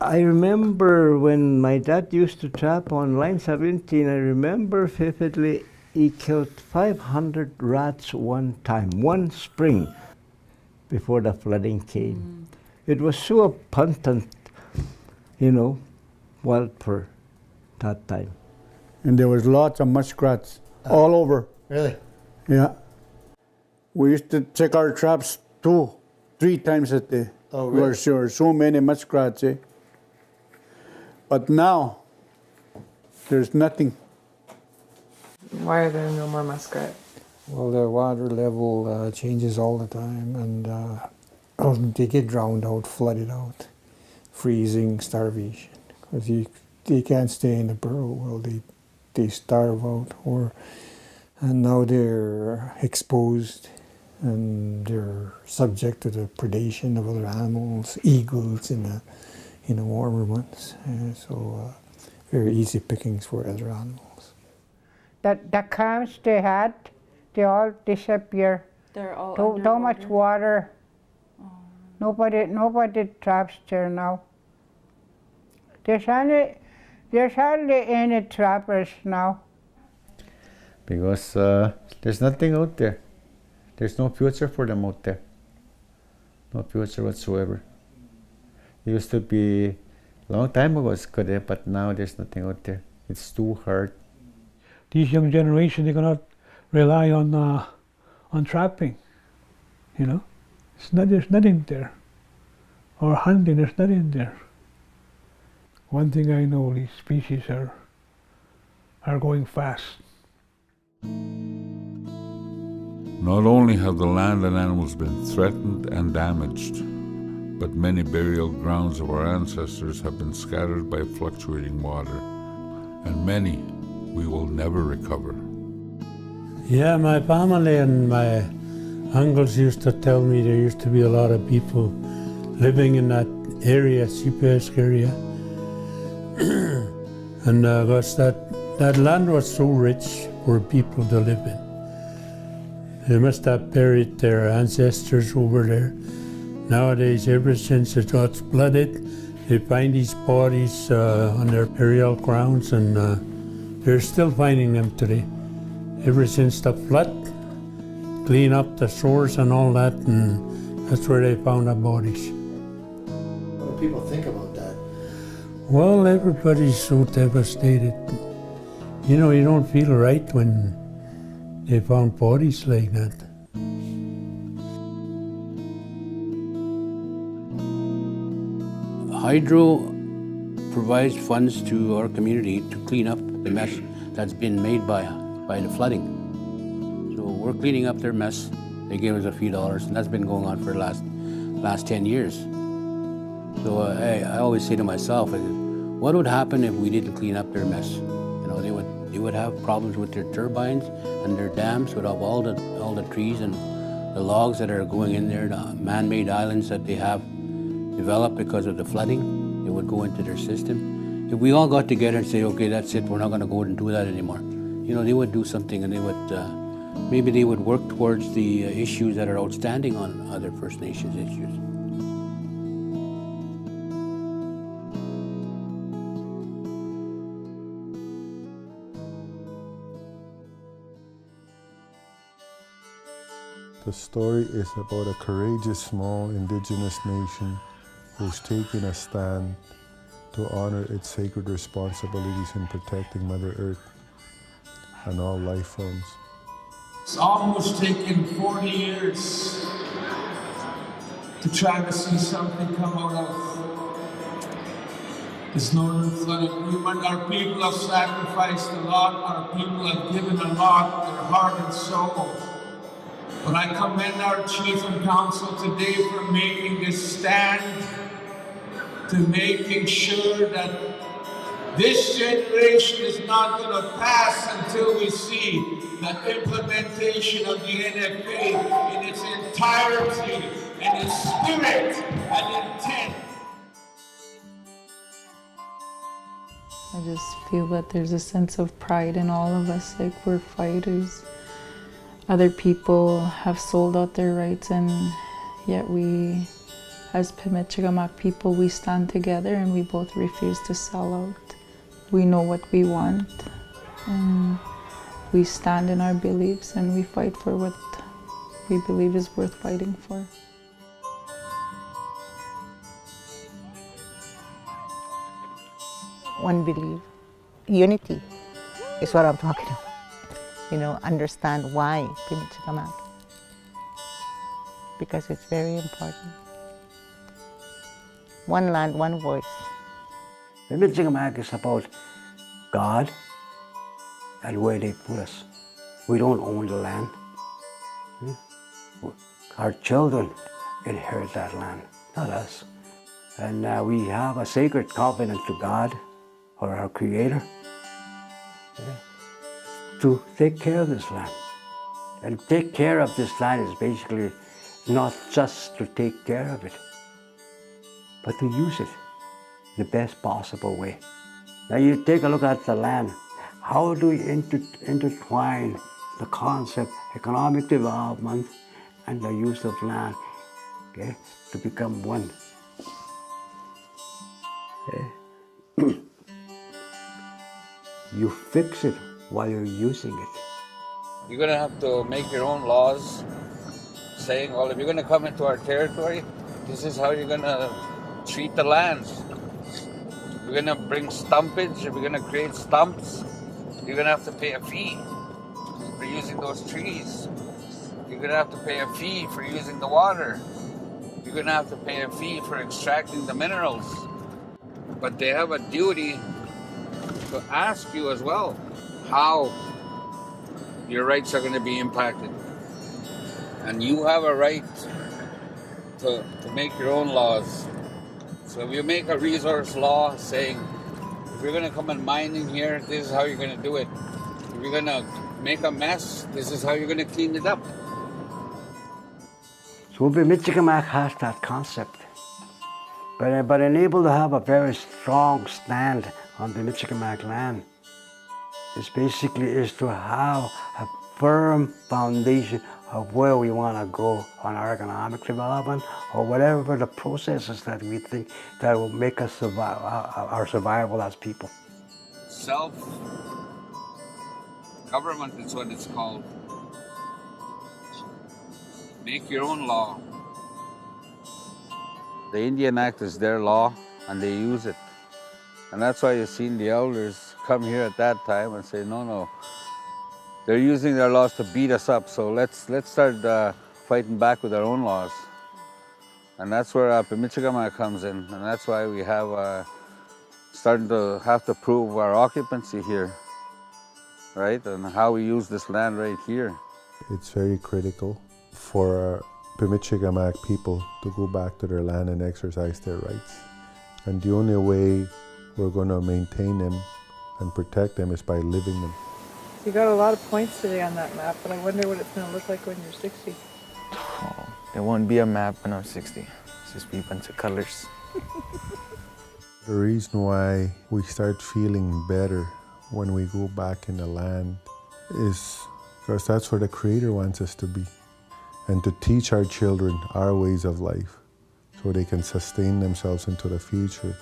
I remember when my dad used to trap on line 17, I remember vividly he killed 500 rats one time, one spring, before the flooding came. It was so abundant, wild fur that time. And there was lots of muskrats all over. Really? Yeah. We used to check our traps 2-3 times a day. Oh, really? We were sure, so many muskrats, But now, there's nothing. Why are there no more muskrat? Well, the water level changes all the time, and they get drowned out, flooded out, freezing, starvation. Because they can't stay in the burrow. Well, they starve out, and now they're exposed, and they're subject to the predation of other animals, eagles in the warmer months. So very easy pickings for other animals. The calms they had, they all disappear. They're all Too much water. Oh. Nobody traps there now. There's hardly any trappers now. because there's nothing out there. There's no future for them out there. No future whatsoever. It used to be a long time ago it's good, but now there's nothing out there. It's too hard. These young generation, they cannot rely on trapping. You know, there's nothing there. Or hunting, there's nothing there. One thing I know, these species are going fast. Not only have the land and animals been threatened and damaged, but many burial grounds of our ancestors have been scattered by fluctuating water, and many we will never recover. Yeah, my family and my uncles used to tell me there used to be a lot of people living in that area, Seapesk area. And because that land was so rich for people to live in. They must have buried their ancestors over there. Nowadays, ever since it got flooded, they find these bodies on their burial grounds, and they're still finding them today. Ever since the flood, clean up the shores and all that, and that's where they found the bodies. What do people think about that? Well, everybody's so devastated. You know, you don't feel right when they found bodies like that. Hydro provides funds to our community to clean up the mess that's been made by the flooding. So we're cleaning up their mess. They gave us a few dollars, and that's been going on for the last 10 years. So I always say to myself, what would happen if we didn't clean up their mess? You know, they would have problems with their turbines and their dams, would have all the trees and the logs that are going in there, the man-made islands that they have developed because of the flooding. It would go into their system. If we all got together and say, okay, that's it, we're not going to go and do that anymore, you know, they would do something, and they would maybe they would work towards the issues that are outstanding on other First Nations issues. The story is about a courageous small indigenous nation who's taking a stand to honor its sacred responsibilities in protecting Mother Earth and all life forms. It's almost taken 40 years to try to see something come out of this northern flood agreement. Our people have sacrificed a lot, our people have given a lot, their heart and soul. But I commend our chief and council today for making this stand, to making sure that this generation is not going to pass until we see the implementation of the NFA in its entirety, in its spirit and intent. I just feel that there's a sense of pride in all of us, like we're fighters. Other people have sold out their rights, and yet we, as Pimicikamak people, we stand together and we both refuse to sell out. We know what we want, and we stand in our beliefs, and we fight for what we believe is worth fighting for. One belief, unity is what I'm talking about. You know, understand why Pimicikamak, because it's very important. One land, one voice. Pimicikamak is about God and where they put us. We don't own the land. Our children inherit that land, not us. And we have a sacred covenant to God, or our Creator, to take care of this land. And take care of this land is basically not just to take care of it, but to use it the best possible way. Now you take a look at the land. How do we intertwine the concept, economic development, and the use of land, okay, to become one? Okay. You fix it while you're using it. You're going to have to make your own laws saying, well, if you're going to come into our territory, this is how you're going to treat the land. You're going to bring stumpage, if you're going to create stumps, you're going to have to pay a fee for using those trees. You're going to have to pay a fee for using the water. You're going to have to pay a fee for extracting the minerals. But they have a duty to ask you as well how your rights are going to be impacted. And you have a right to make your own laws. So if you make a resource law saying, if you're going to come and mine in here, this is how you're going to do it. If you're going to make a mess, this is how you're going to clean it up. So Pimicikamak has that concept. But unable to have a very strong stand on Pimicikamak land. It basically is to have a firm foundation of where we want to go on our economic development or whatever the processes that we think that will make us survive, our survival as people. Self-government is what it's called. Make your own law. The Indian Act is their law and they use it. And that's why you've seen the elders come here at that time and say, no, they're using their laws to beat us up, so let's start fighting back with our own laws. And that's where Pimicikamak comes in, and that's why we have starting to have to prove our occupancy here, right? And how we use this land right here. It's very critical for Pimicikamak people to go back to their land and exercise their rights. And the only way we're going to maintain them and protect them is by living them. You got a lot of points today on that map, but I wonder what it's going to look like when you're 60. Oh, there won't be a map when I'm 60. It's just be a bunch of colors. The reason why we start feeling better when we go back in the land is because that's where the Creator wants us to be. And to teach our children our ways of life so they can sustain themselves into the future.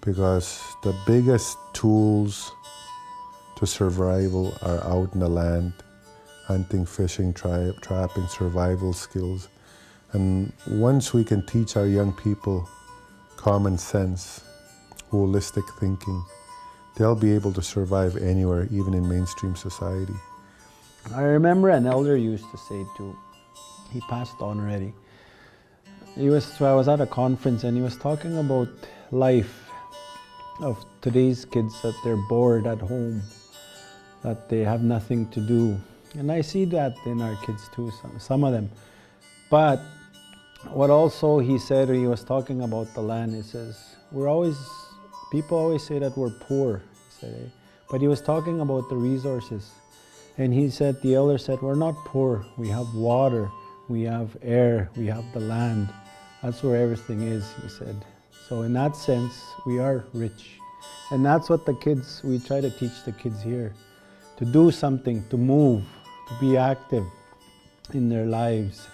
Because the biggest tools to survival are out in the land, hunting, fishing, trapping, survival skills. And once we can teach our young people common sense, holistic thinking, they'll be able to survive anywhere, even in mainstream society. I remember an elder used to say too, he passed on already. I was at a conference and he was talking about life of today's kids, that they're bored at home, that they have nothing to do. And I see that in our kids too, some of them. But what also he said, he was talking about the land, he says, people always say that we're poor, he said, eh? But he was talking about the resources. And he said, the elder said, we're not poor, we have water, we have air, we have the land. That's where everything is, he said. So in that sense, we are rich. And that's what we try to teach the kids here. To do something, to move, to be active in their lives.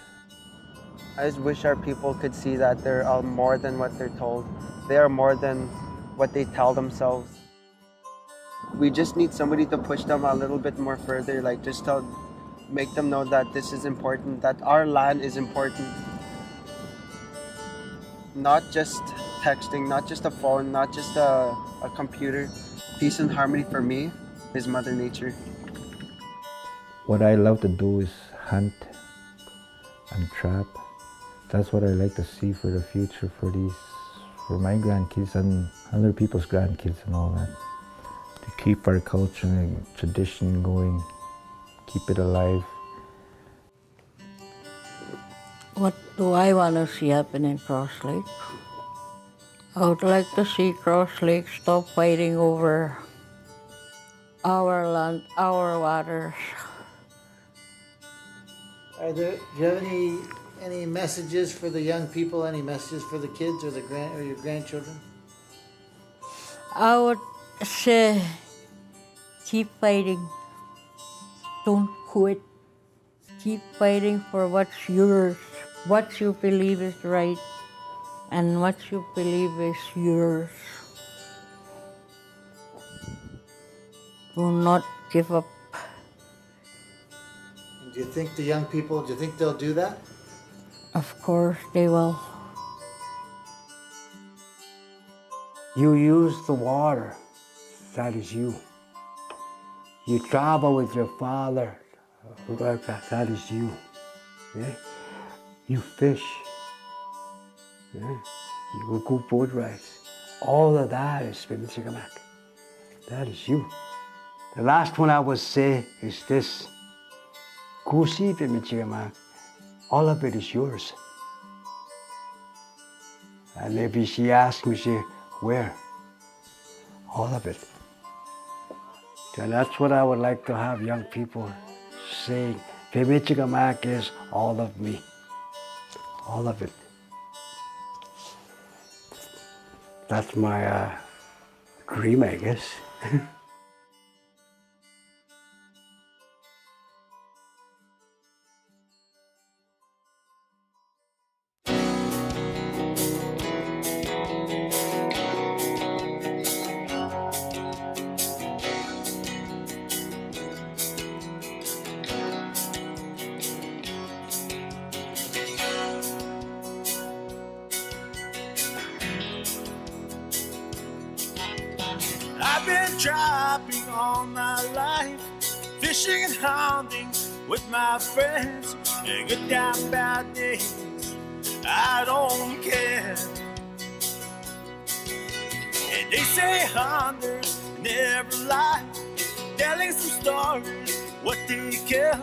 I just wish our people could see that they're more than what they're told. They are more than what they tell themselves. We just need somebody to push them a little bit more further, like just to make them know that this is important, that our land is important. Not just texting, not just a phone, not just a computer. Peace and harmony for me is Mother Nature. What I love to do is hunt and trap. That's what I like to see for the future for my grandkids and other people's grandkids and all that. To keep our culture and tradition going, keep it alive. What do I want to see happen in Cross Lake? I would like to see Cross Lake stop fighting over our land, our waters. Do you have any messages for the young people? Any messages for the kids or your grandchildren? I would say, keep fighting. Don't quit. Keep fighting for what's yours, what you believe is right, and what you believe is yours. Do not give up. Do you think the young people, do you think they'll do that? Of course they will. You use the water, that is you. You travel with your father, that is you. Yeah? You fish. Yeah? You go boat rides. All of that is Pimicikamak. That is you. The last one I would say is this. Go see Pimicikamak. All of it is yours. And if she asks me, say, where? All of it. And that's what I would like to have young people saying. Pimicikamak is all of me. All of it. That's my dream, I guess. I've been trapping all my life, fishing and hunting with my friends. And good and bad days, I don't care. And they say hunters never lie, telling some stories what they kill,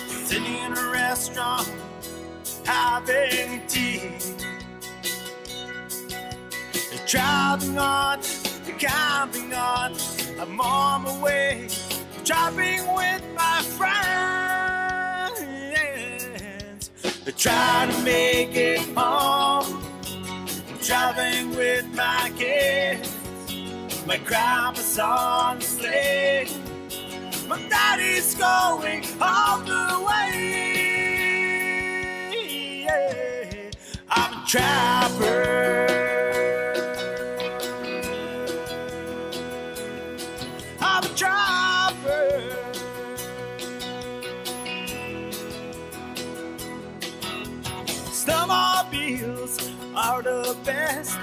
sitting in a restaurant having tea. They're traveling on, camping on, I'm on my way, traveling with my friends. I try to make it home, I'm traveling with my kids. My grandpa's on the sleigh, my daddy's going all the way. I'm a trapper, I'm a trapper. Snowmobiles are the best,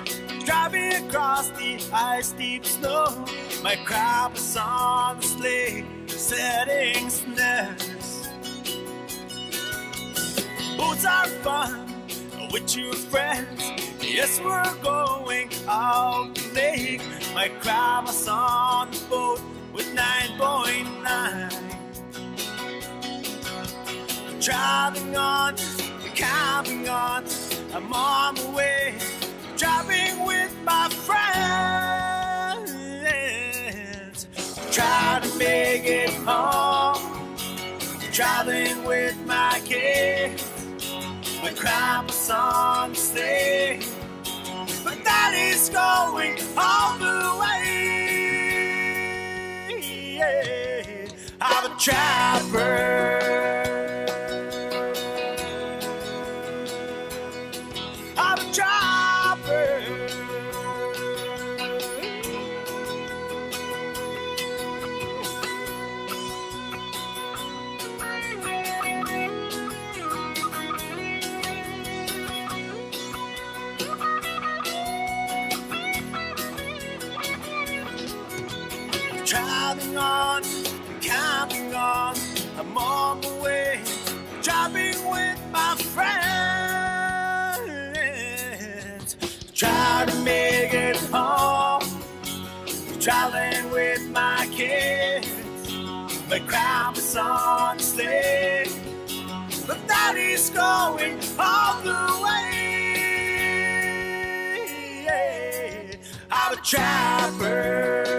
driving across the ice-deep snow. My grandpa's on the sleigh, setting snares. Boats are fun with your friends. Yes, we're going out the lake. My grandma's on the boat with 9.9. Driving on, camping on, I'm on my way, driving with my friends. Try to make it home, traveling with my kids. My grandpa's on the sleigh, but daddy's going all the way. I'm a trapper, I'm a trapper. Driving on, camping on, I'm on my way, driving with my friends. Try to make it home, traveling with my kids. My grandpa's on the sleigh, but daddy's going all the way. I'm a trapper,